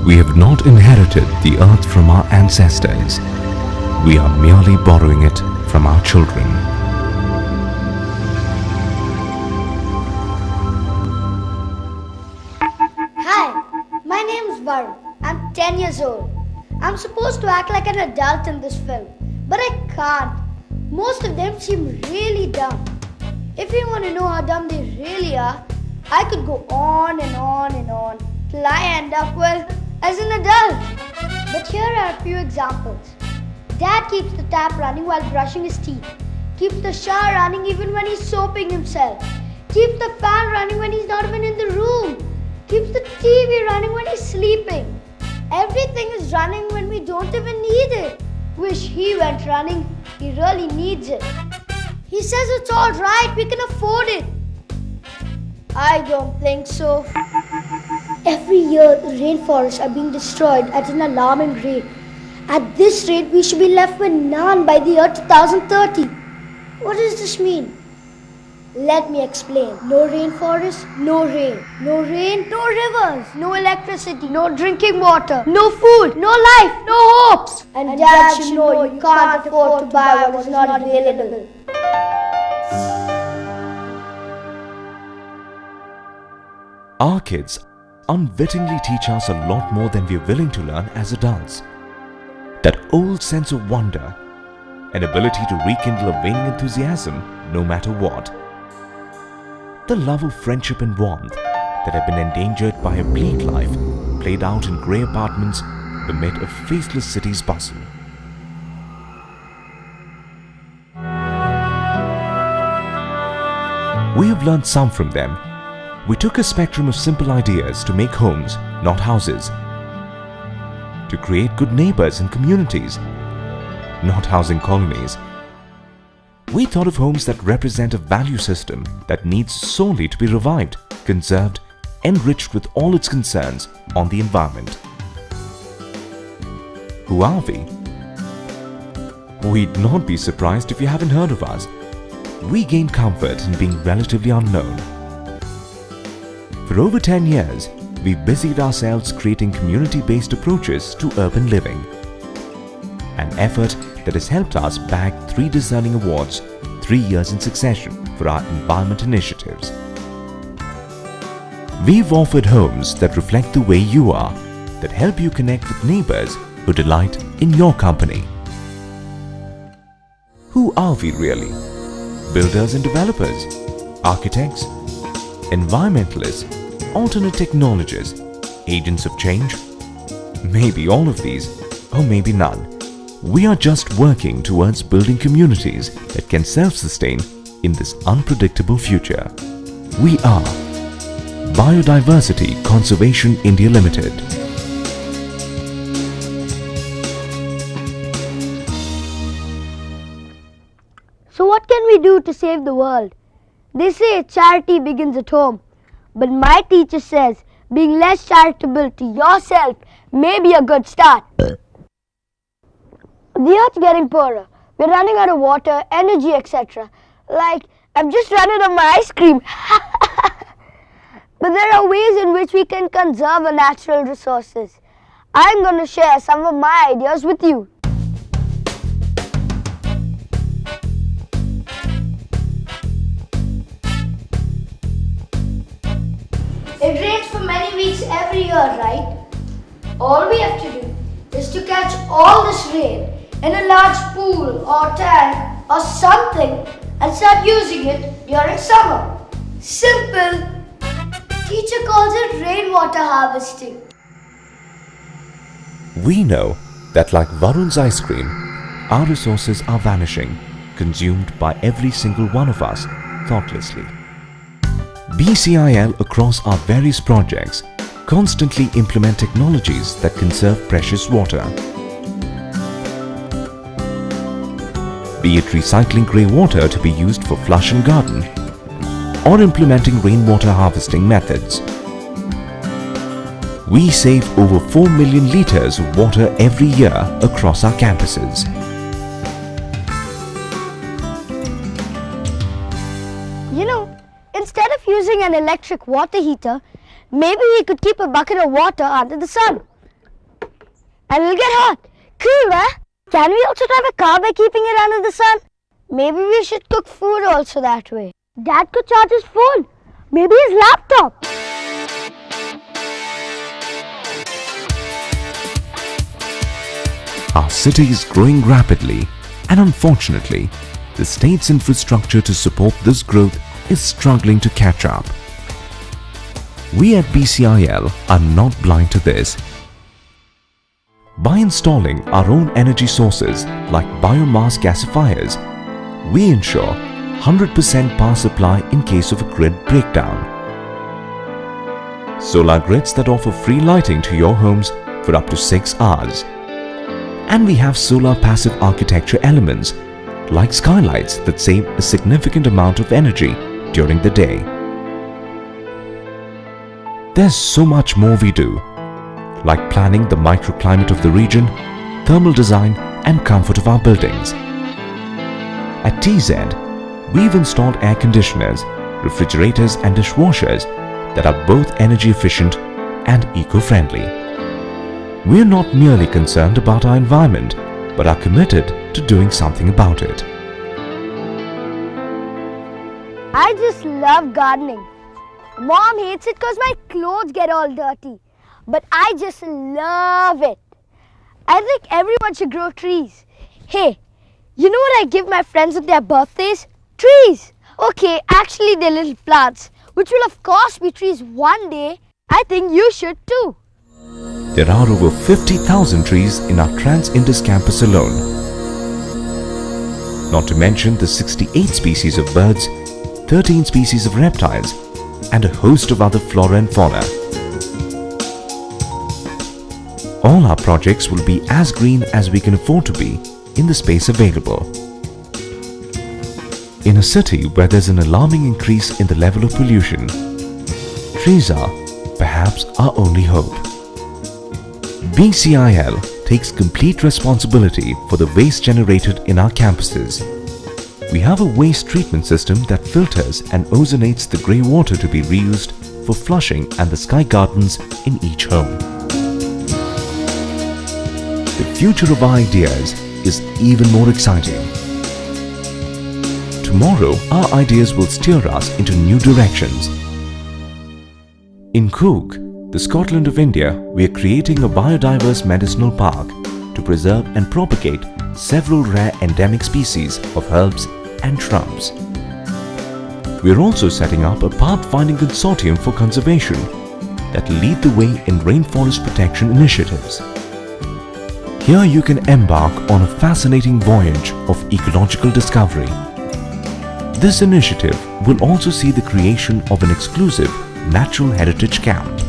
We have not inherited the earth from our ancestors. We are merely borrowing it from our children. Hi, my name is Varun. I'm 10 years old. I'm supposed to act like an adult in this film, but I can't. Most of them seem really dumb. If you want to know how dumb they really are, I could go on and on and on till I end up, well, as an adult. But here are a few examples. Dad keeps the tap running while brushing his teeth. Keeps the shower running even when he's soaping himself. Keeps the fan running when he's not even in the room. Keeps the TV running when he's sleeping. Everything is running when we don't even need it. Wish he went running. He really needs it. He says it's all right, we can afford it. I don't think so. Every year, the rainforests are being destroyed at an alarming rate. At this rate, we should be left with none by the year 2030. What does this mean? Let me explain. No rainforest, no rain. No rain, no rivers. No electricity, no drinking water. No food, no life, no hopes. And Dad should know you can't afford to buy what is not available. Our kids unwittingly teach us a lot more than we are willing to learn as adults. That old sense of wonder, an ability to rekindle a waning enthusiasm no matter what. The love of friendship and warmth that have been endangered by a bleak life played out in grey apartments amid a faceless city's bustle. We have learned some from them. We took a spectrum of simple ideas to make homes, not houses. To create good neighbors and communities, not housing colonies. We thought of homes that represent a value system that needs solely to be revived, conserved, enriched with all its concerns on the environment. Who are we? We'd not be surprised if you haven't heard of us. We gain comfort in being relatively unknown. For over 10 years, we've busied ourselves creating community-based approaches to urban living. An effort that has helped us bag 3 discerning awards 3 years in succession for our environment initiatives. We've offered homes that reflect the way you are, that help you connect with neighbors who delight in your company. Who are we really? Builders and developers, architects, environmentalists, alternate technologists, agents of change? Maybe all of these, or maybe none. We are just working towards building communities that can self-sustain in this unpredictable future. We are Biodiversity Conservation India Limited. So what can we do to save the world? They say charity begins at home. But my teacher says being less charitable to yourself may be a good start. The earth's getting poorer. We're running out of water, energy, etc. Like, I've just run out of my ice cream. But there are ways in which we can conserve our natural resources. I'm going to share some of my ideas with you. It rains for many weeks every year, right? All we have to do is to catch all this rain in a large pool or tank or something and start using it during summer. Simple. Teacher calls it rainwater harvesting. We know that like Varun's ice cream, our resources are vanishing, consumed by every single one of us thoughtlessly. BCIL across our various projects constantly implement technologies that conserve precious water. Be it recycling grey water to be used for flush and garden, or implementing rainwater harvesting methods. We save over 4 million litres of water every year across our campuses. You know, instead of using an electric water heater, maybe we could keep a bucket of water under the sun. And it'll get hot. Cool, eh? Can we also drive a car by keeping it under the sun? Maybe we should cook food also that way. Dad could charge his phone. Maybe his laptop. Our city is growing rapidly, and unfortunately, the state's infrastructure to support this growth is struggling to catch up. We at BCIL are not blind to this. By installing our own energy sources like biomass gasifiers, we ensure 100% power supply in case of a grid breakdown. Solar grids that offer free lighting to your homes for up to 6 hours. And we have solar passive architecture elements like skylights that save a significant amount of energy during the day. There's so much more we do, like planning the microclimate of the region, thermal design and comfort of our buildings. At TZ, we've installed air conditioners, refrigerators and dishwashers that are both energy efficient and eco-friendly. We're not merely concerned about our environment, but are committed to doing something about it. I just love gardening. Mom hates it because my clothes get all dirty. But I just love it. I think everyone should grow trees. Hey, you know what I give my friends on their birthdays? Trees! Okay, actually they're little plants, which will of course be trees one day. I think you should too. There are over 50,000 trees in our Trans-Indus campus alone. Not to mention the 68 species of birds, 13 species of reptiles, and a host of other flora and fauna. All our projects will be as green as we can afford to be in the space available. In a city where there's an alarming increase in the level of pollution, trees are perhaps our only hope. BCIL takes complete responsibility for the waste generated in our campuses. We have a waste treatment system that filters and ozonates the grey water to be reused for flushing and the sky gardens in each home. The future of our ideas is even more exciting. Tomorrow, our ideas will steer us into new directions. In Coorg, the Scotland of India, we are creating a biodiverse medicinal park to preserve and propagate several rare endemic species of herbs and shrubs. We are also setting up a pathfinding consortium for conservation that will lead the way in rainforest protection initiatives. Here you can embark on a fascinating voyage of ecological discovery. This initiative will also see the creation of an exclusive natural heritage camp.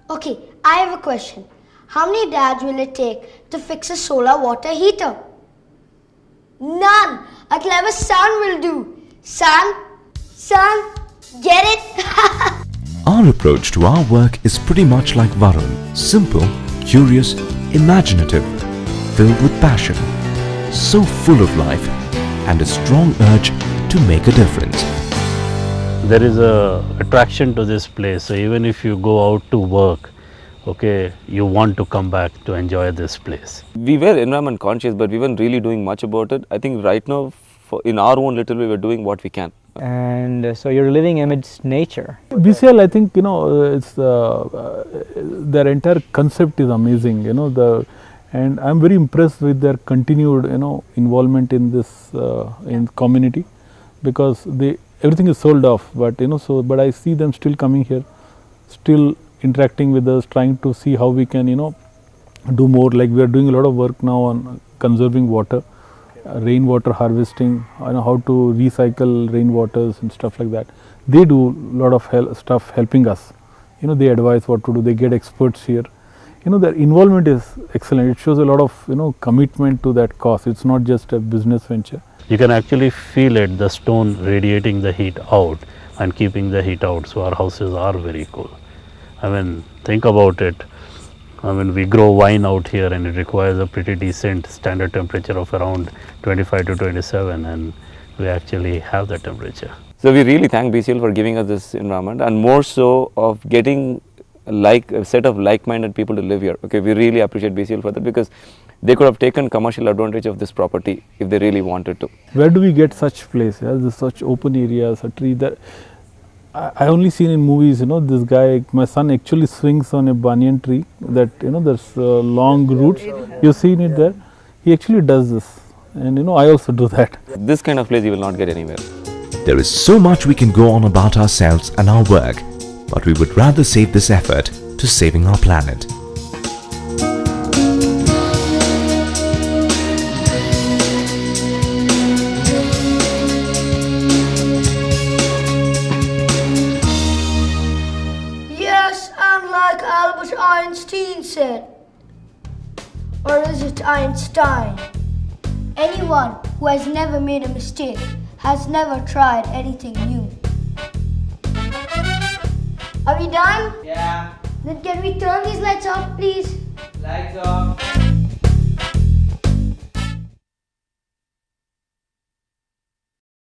Okay, I have a question. How many dads will it take to fix a solar water heater? None. A clever son will do. Son, get it? Our approach to our work is pretty much like Varun. Simple, curious, imaginative, filled with passion, so full of life and a strong urge to make a difference. There is a attraction to this place, so even if you go out to work, okay, you want to come back to enjoy this place. We were environment conscious, but we weren't really doing much about it. I think right now, in our own little way, we're doing what we can. And so you're living amidst nature. BCL, I think, it's their entire concept is amazing, and I'm very impressed with their continued, involvement in this in community, because everything is sold off, but but I see them still coming here, still interacting with us, trying to see how we can do more. Like we are doing a lot of work now on conserving water, rainwater harvesting, how to recycle rainwaters and stuff like that. They do a lot of stuff helping us. They advise what to do. They get experts here. Their involvement is excellent. It shows a lot of commitment to that cause. It's not just a business venture. You can actually feel it, the stone radiating the heat out and keeping the heat out. So our houses are very cool. I mean, think about it. I mean, we grow wine out here and it requires a pretty decent standard temperature of around 25 to 27, and we actually have that temperature. So we really thank BCL for giving us this environment, and more so of getting a set of like-minded people to live here. Okay, we really appreciate BCL for that, because they could have taken commercial advantage of this property if they really wanted to. Where do we get such place? Yeah? There's such open areas, a tree that I only seen in movies. You know, this guy, my son actually swings on a banyan tree. That, you know, there's long roots. You've seen it there. He actually does this, and you know, I also do that. This kind of place you will not get anywhere. There is so much we can go on about ourselves and our work, but we would rather save this effort to saving our planet. Yes, and like Albert Einstein said, or is it Einstein? Anyone who has never made a mistake has never tried anything new. Are we done? Yeah, Then can we turn these lights off, please? lights off.